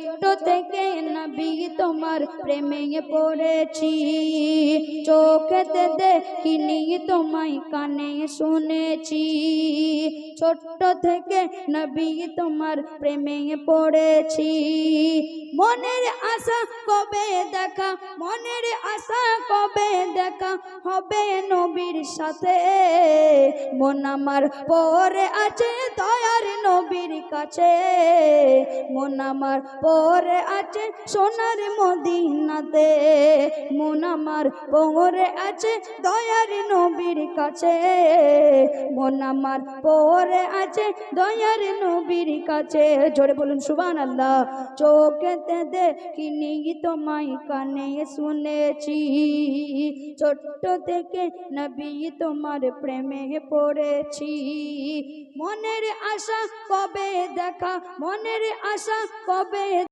ছোট্ট থেকে নবী তোমার প্রেমে পড়েছি, চোখেতে দেখিনি তোমায় কানে শুনেছি। ছোট্ট থেকে নবী তোমার প্রেমে পড়েছি, মনের আশা কবে দেখা, মনের আশা কবে দেখা হবে নবীর সাথে। মন আমার পড়ে আছে দয়ার নবীর কাছে, মন আমার পড়ে আছে সোনার মদিনাতে। মন আমার পড়ে আছে দয়ার নবীর কাছে, মন আমার পড়ে আছে দয়ার নবীর কাছে। জোরে বলুন সুবহানাল্লাহ। চোখেতে দেখিনি তোমায় কানে শুনেছি, ছোট্ট থেকে নবী তোমার প্রেমে পড়েছি। মনের আশা কবে দেখা, মনের আশা কবে